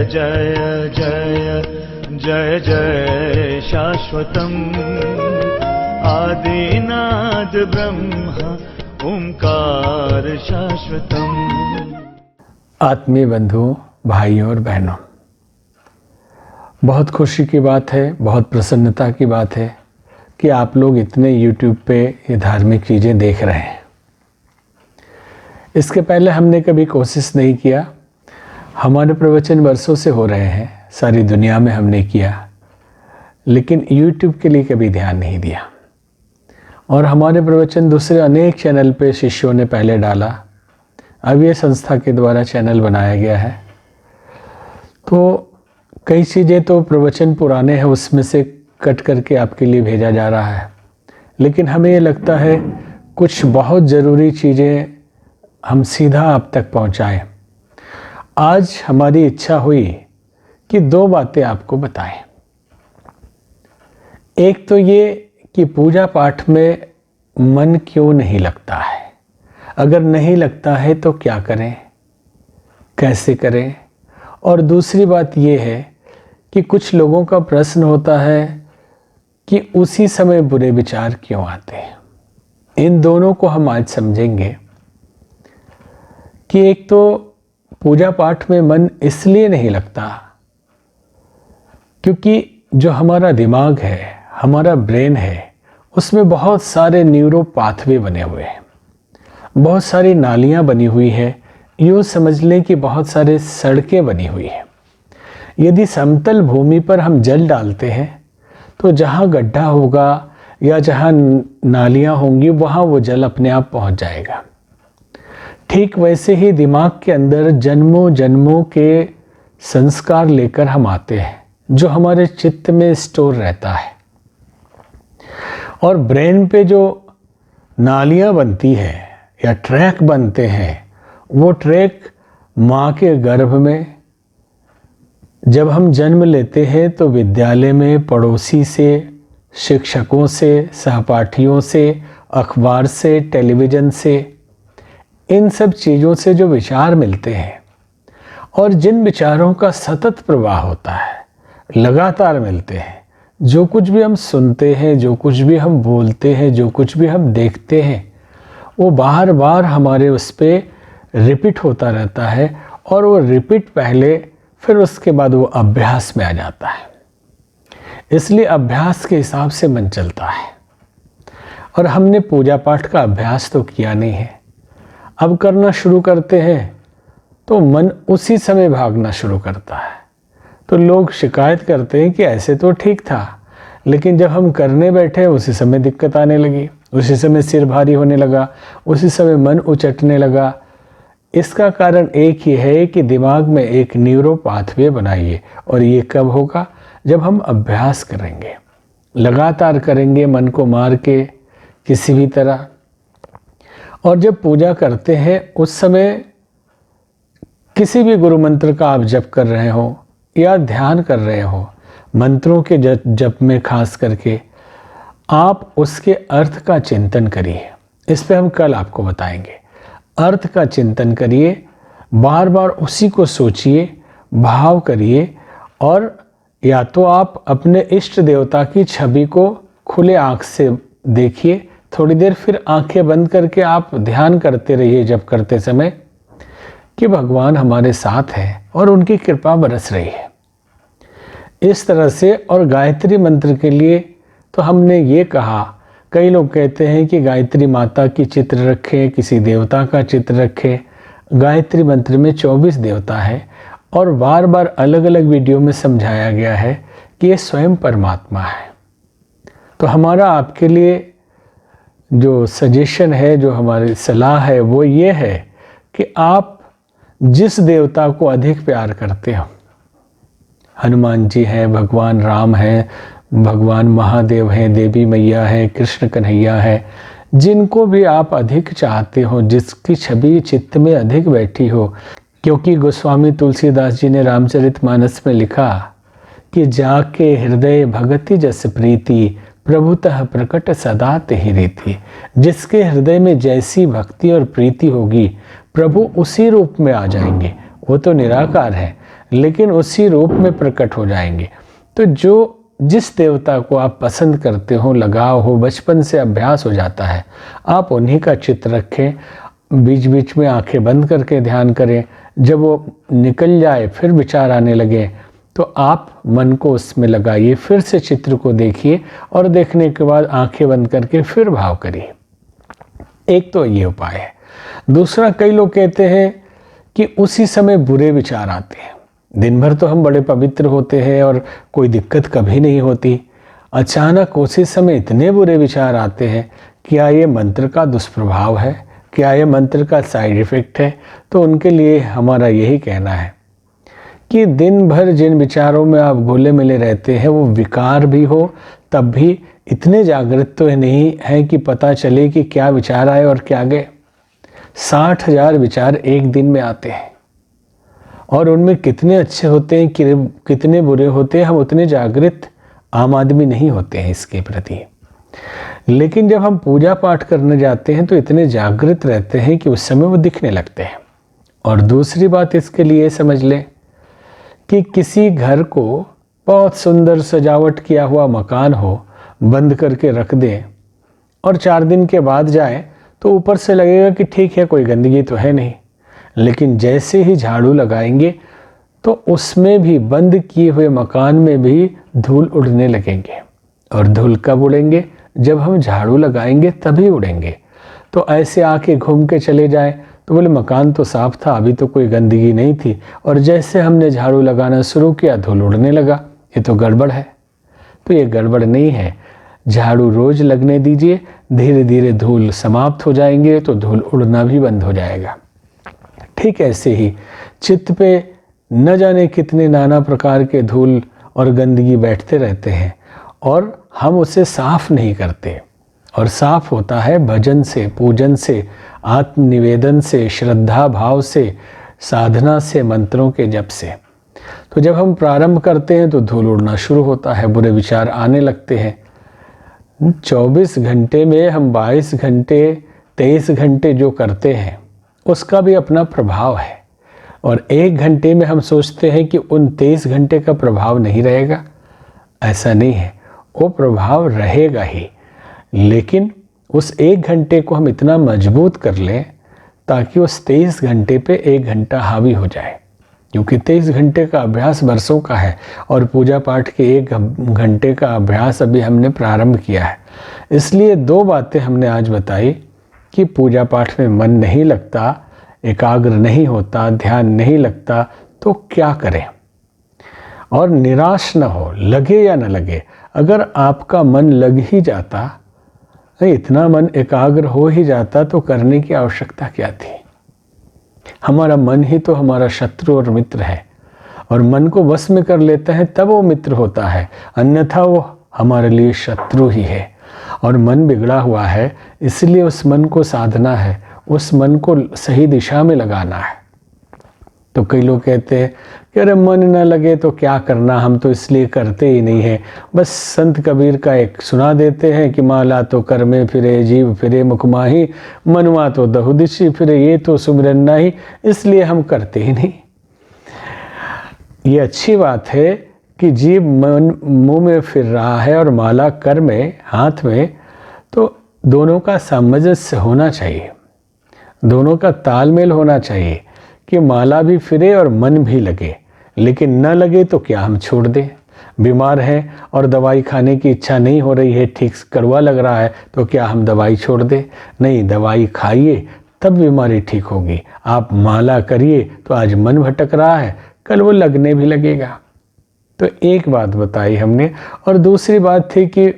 जय जय जय जय शाश्वतम् आदिनाद ब्रह्म ओंकार शाश्वतम्। आत्मीय बंधुओं, भाइयों और बहनों, बहुत खुशी की बात है, बहुत प्रसन्नता की बात है कि आप लोग इतने YouTube पे ये धार्मिक चीज़ें देख रहे हैं। इसके पहले हमने कभी कोशिश नहीं किया। हमारे प्रवचन वर्षों से हो रहे हैं, सारी दुनिया में हमने किया, लेकिन YouTube के लिए कभी ध्यान नहीं दिया। और हमारे प्रवचन दूसरे अनेक चैनल पे शिष्यों ने पहले डाला। अब ये संस्था के द्वारा चैनल बनाया गया है, तो कई चीज़ें तो प्रवचन पुराने हैं, उसमें से कट करके आपके लिए भेजा जा रहा है। लेकिन हमें ये लगता है कुछ बहुत ज़रूरी चीज़ें हम सीधा आप तक पहुंचाएं। आज हमारी इच्छा हुई कि दो बातें आपको बताएं। एक तो ये कि पूजा पाठ में मन क्यों नहीं लगता है, अगर नहीं लगता है तो क्या करें, कैसे करें। और दूसरी बात ये है कि कुछ लोगों का प्रश्न होता है कि उसी समय बुरे विचार क्यों आते हैं। इन दोनों को हम आज समझेंगे कि एक तो पूजा पाठ में मन इसलिए नहीं लगता क्योंकि जो हमारा दिमाग है, हमारा ब्रेन है, उसमें बहुत सारे न्यूरो पाथवे बने हुए हैं, बहुत सारी नालियां बनी हुई है, यूँ समझ लें कि बहुत सारे सड़कें बनी हुई हैं। यदि समतल भूमि पर हम जल डालते हैं तो जहाँ गड्ढा होगा या जहाँ नालियाँ होंगी वहाँ वो जल अपने आप पहुँच जाएगा। ठीक वैसे ही दिमाग के अंदर जन्मों जन्मों के संस्कार लेकर हम आते हैं, जो हमारे चित्त में स्टोर रहता है। और ब्रेन पे जो नालियाँ बनती है या ट्रैक बनते हैं, वो ट्रैक माँ के गर्भ में जब हम जन्म लेते हैं तो विद्यालय में पड़ोसी से, शिक्षकों से, सहपाठियों से, अखबार से, टेलीविज़न से, इन सब चीज़ों से जो विचार मिलते हैं और जिन विचारों का सतत प्रवाह होता है, लगातार मिलते हैं, जो कुछ भी हम सुनते हैं, जो कुछ भी हम बोलते हैं, जो कुछ भी हम देखते हैं, वो बार बार हमारे उस पर रिपीट होता रहता है। और वो रिपीट पहले, फिर उसके बाद वो अभ्यास में आ जाता है। इसलिए अभ्यास के हिसाब से मन चलता है। और हमने पूजा पाठ का अभ्यास तो किया नहीं है, अब करना शुरू करते हैं तो मन उसी समय भागना शुरू करता है। तो लोग शिकायत करते हैं कि ऐसे तो ठीक था, लेकिन जब हम करने बैठे उसी समय दिक्कत आने लगी, उसी समय सिर भारी होने लगा, उसी समय मन उचटने लगा। इसका कारण एक ही है कि दिमाग में एक न्यूरो पाथवे बनाइए। और ये कब होगा? जब हम अभ्यास करेंगे, लगातार करेंगे, मन को मार के किसी भी तरह। और जब पूजा करते हैं उस समय किसी भी गुरु मंत्र का आप जप कर रहे हो या ध्यान कर रहे हो, मंत्रों के जप में खास करके आप उसके अर्थ का चिंतन करिए। इस पे हम कल आपको बताएंगे। अर्थ का चिंतन करिए, बार बार उसी को सोचिए, भाव करिए। और या तो आप अपने इष्ट देवता की छवि को खुले आँख से देखिए थोड़ी देर, फिर आंखें बंद करके आप ध्यान करते रहिए जप करते समय कि भगवान हमारे साथ हैं और उनकी कृपा बरस रही है। इस तरह से। और गायत्री मंत्र के लिए तो हमने ये कहा, कई लोग कहते हैं कि गायत्री माता की चित्र रखें, किसी देवता का चित्र रखें। गायत्री मंत्र में 24 देवता है और बार बार अलग अलग वीडियो में समझाया गया है कि ये स्वयं परमात्मा है। तो हमारा आपके लिए जो सजेशन है, जो हमारी सलाह है, वो ये है कि आप जिस देवता को अधिक प्यार करते हो, हनुमान जी हैं, भगवान राम हैं, भगवान महादेव हैं, देवी मैया है, कृष्ण कन्हैया है, जिनको भी आप अधिक चाहते हो, जिसकी छवि चित्त में अधिक बैठी हो। क्योंकि गोस्वामी तुलसीदास जी ने रामचरितमानस में लिखा कि जाके हृदय भगति जस प्रीति, प्रभुतः प्रकट सदा तेहि रीति। जिसके हृदय में जैसी भक्ति और प्रीति होगी, प्रभु उसी रूप में आ जाएंगे। वो तो निराकार है, लेकिन उसी रूप में प्रकट हो जाएंगे। तो जिस देवता को आप पसंद करते हो, लगाव हो, बचपन से अभ्यास हो जाता है, आप उन्हीं का चित्र रखें, बीच बीच में आंखें बंद करके ध्यान करें। जब वो निकल जाए फिर विचार आने लगे तो आप मन को उसमें लगाइए, फिर से चित्र को देखिए और देखने के बाद आंखें बंद करके फिर भाव करिए। एक तो ये उपाय है। दूसरा, कई लोग कहते हैं कि उसी समय बुरे विचार आते हैं। दिन भर तो हम बड़े पवित्र होते हैं और कोई दिक्कत कभी नहीं होती, अचानक उसी समय इतने बुरे विचार आते हैं। क्या ये मंत्र का दुष्प्रभाव है? क्या ये मंत्र का साइड इफेक्ट है? तो उनके लिए हमारा यही कहना है कि दिन भर जिन विचारों में आप घुले मिले रहते हैं वो विकार भी हो तब भी इतने जागृत तो नहीं है कि पता चले कि क्या विचार आए और क्या गए। 60,000 विचार एक दिन में आते हैं और उनमें कितने अच्छे होते हैं, कितने बुरे होते हैं, हम उतने जागृत आम आदमी नहीं होते हैं इसके प्रति। लेकिन जब हम पूजा पाठ करने जाते हैं तो इतने जागृत रहते हैं कि उस समय वो दिखने लगते हैं। और दूसरी बात इसके लिए समझ लें कि किसी घर को बहुत सुंदर सजावट किया हुआ मकान हो, बंद करके रख दें और 4 दिन के बाद जाएं तो ऊपर से लगेगा कि ठीक है, कोई गंदगी तो है नहीं। लेकिन जैसे ही झाड़ू लगाएंगे तो उसमें भी, बंद किए हुए मकान में भी धूल उड़ने लगेंगे। और धूल कब उड़ेंगे? जब हम झाड़ू लगाएंगे तभी उड़ेंगे। तो ऐसे आके घूम के चले जाएं तो बोले मकान तो साफ था, अभी तो कोई गंदगी नहीं थी, और जैसे हमने झाड़ू लगाना शुरू किया धूल उड़ने लगा, ये तो गड़बड़ है। तो ये गड़बड़ नहीं है, झाड़ू रोज लगने दीजिए, धीरे धीरे धूल समाप्त हो जाएंगे तो धूल उड़ना भी बंद हो जाएगा। ठीक ऐसे ही चित्त पे न जाने कितने नाना प्रकार के धूल और गंदगी बैठते रहते हैं और हम उसे साफ नहीं करते। और साफ होता है भजन से, पूजन से, आत्मनिवेदन से, श्रद्धा भाव से, साधना से, मंत्रों के जप से। तो जब हम प्रारंभ करते हैं तो धूल उड़ना शुरू होता है, बुरे विचार आने लगते हैं। 24 घंटे में हम 22 घंटे 23 घंटे जो करते हैं उसका भी अपना प्रभाव है। और 1 घंटे में हम सोचते हैं कि उन 23 घंटे का प्रभाव नहीं रहेगा, ऐसा नहीं है, वो प्रभाव रहेगा ही। लेकिन उस 1 घंटे को हम इतना मजबूत कर लें ताकि उस 23 घंटे पे 1 घंटा हावी हो जाए, क्योंकि 23 घंटे का अभ्यास वर्षों का है और पूजा पाठ के 1 घंटे का अभ्यास अभी हमने प्रारंभ किया है। इसलिए 2 बातें हमने आज बताई कि पूजा पाठ में मन नहीं लगता, एकाग्र नहीं होता, ध्यान नहीं लगता, तो क्या करें। और निराश न हो, लगे या न लगे, अगर आपका मन लग ही जाता, इतना मन एकाग्र हो ही जाता तो करने की आवश्यकता क्या थी। हमारा मन ही तो हमारा शत्रु और मित्र है, और मन को वश में कर लेता है तब वो मित्र होता है, अन्यथा वो हमारे लिए शत्रु ही है। और मन बिगड़ा हुआ है, इसलिए उस मन को साधना है, उस मन को सही दिशा में लगाना है। तो कई लोग कहते हैं कि अरे मन न लगे तो क्या करना, हम तो इसलिए करते ही नहीं हैं। बस संत कबीर का एक सुना देते हैं कि माला तो कर में फिरे, जीव फिरे मुख माही, मनवा तो दहुदिशी फिरे, ये तो सुमिरन नाही, इसलिए हम करते ही नहीं। ये अच्छी बात है कि जीव मन मुंह में फिर रहा है और माला कर में, हाथ में, तो दोनों का सामंजस्य होना चाहिए, दोनों का तालमेल होना चाहिए कि माला भी फिरे और मन भी लगे। लेकिन न लगे तो क्या हम छोड़ दें? बीमार हैं और दवाई खाने की इच्छा नहीं हो रही है, ठीक कड़वा लग रहा है, तो क्या हम दवाई छोड़ दें? नहीं, दवाई खाइए तब बीमारी ठीक होगी। आप माला करिए तो आज मन भटक रहा है, कल वो लगने भी लगेगा। तो एक बात बताई हमने, और दूसरी बात थी कि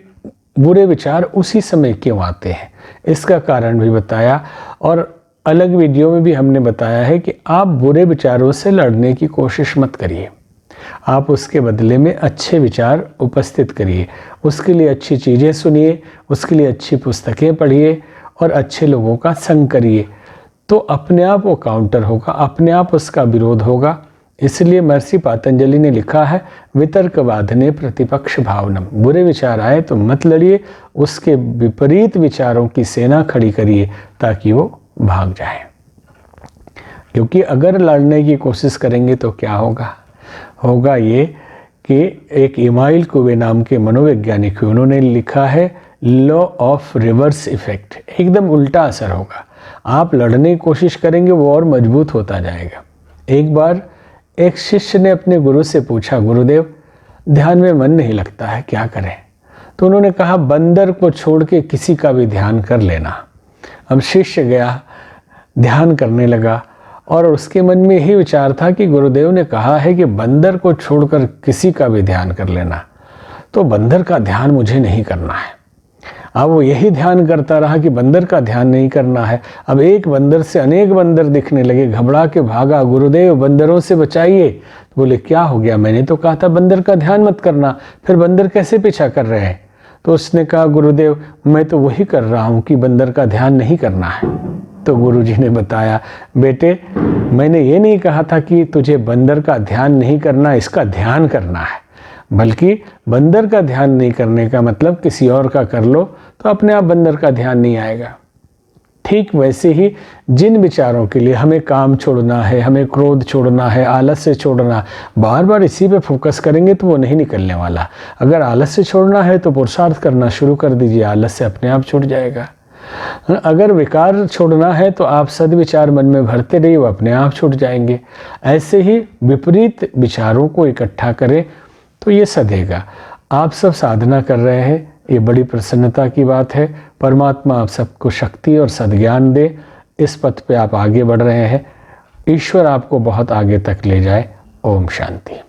बुरे विचार उसी समय क्यों आते हैं, इसका कारण भी बताया। और अलग वीडियो में भी हमने बताया है कि आप बुरे विचारों से लड़ने की कोशिश मत करिए, आप उसके बदले में अच्छे विचार उपस्थित करिए, उसके लिए अच्छी चीज़ें सुनिए, उसके लिए अच्छी पुस्तकें पढ़िए और अच्छे लोगों का संग करिए, तो अपने आप वो काउंटर होगा, अपने आप उसका विरोध होगा। इसलिए महर्षि पतंजलि ने लिखा है, वितर्कवादने प्रतिपक्ष भावनम, बुरे विचार आए तो मत लड़िए, उसके विपरीत विचारों की सेना खड़ी करिए ताकि वो भाग जाए। क्योंकि अगर लड़ने की कोशिश करेंगे तो क्या होगा, होगा ये कि एक इमाइल कुवे नाम के मनोवैज्ञानिक हैं, उन्होंने लिखा है लॉ ऑफ रिवर्स इफेक्ट, एकदम उल्टा असर होगा। आप लड़ने की कोशिश करेंगे वो और मजबूत होता जाएगा। एक बार एक शिष्य ने अपने गुरु से पूछा, गुरुदेव ध्यान में मन नहीं लगता है, क्या करें? तो उन्होंने कहा बंदर को छोड़ के किसी का भी ध्यान कर लेना। अब शिष्य गया, ध्यान करने लगा और उसके मन में यही विचार था कि गुरुदेव ने कहा है कि बंदर को छोड़कर किसी का भी ध्यान कर लेना, तो बंदर का ध्यान मुझे नहीं करना है। अब वो यही ध्यान करता रहा कि बंदर का ध्यान नहीं करना है। अब एक बंदर से अनेक बंदर दिखने लगे, घबरा के भागा, गुरुदेव बंदरों से बचाइए। तो बोले क्या हो गया, मैंने तो कहा था बंदर का ध्यान मत करना, फिर बंदर कैसे पीछा कर रहे हैं? तो उसने कहा गुरुदेव मैं तो वही कर रहा हूँ कि बंदर का ध्यान नहीं करना है। तो गुरुजी ने बताया, बेटे मैंने ये नहीं कहा था कि तुझे बंदर का ध्यान नहीं करना, इसका ध्यान करना है, बल्कि बंदर का ध्यान नहीं करने का मतलब किसी और का कर लो तो अपने आप बंदर का ध्यान नहीं आएगा। ठीक वैसे ही जिन विचारों के लिए हमें काम छोड़ना है, हमें क्रोध छोड़ना है, आलस्य छोड़ना, बार बार इसी पे फोकस करेंगे तो वो नहीं निकलने वाला। अगर आलस्य छोड़ना है तो पुरुषार्थ करना शुरू कर दीजिए, आलस्य अपने आप छूट जाएगा। अगर विकार छोड़ना है तो आप सद्विचार मन में भरते रहिए, वो अपने आप छूट जाएंगे। ऐसे ही विपरीत विचारों को इकट्ठा करें तो ये सधेगा। आप सब साधना कर रहे हैं, ये बड़ी प्रसन्नता की बात है। परमात्मा आप सबको शक्ति और सद्ज्ञान दे। इस पथ पे आप आगे बढ़ रहे हैं, ईश्वर आपको बहुत आगे तक ले जाए। ओम शांति।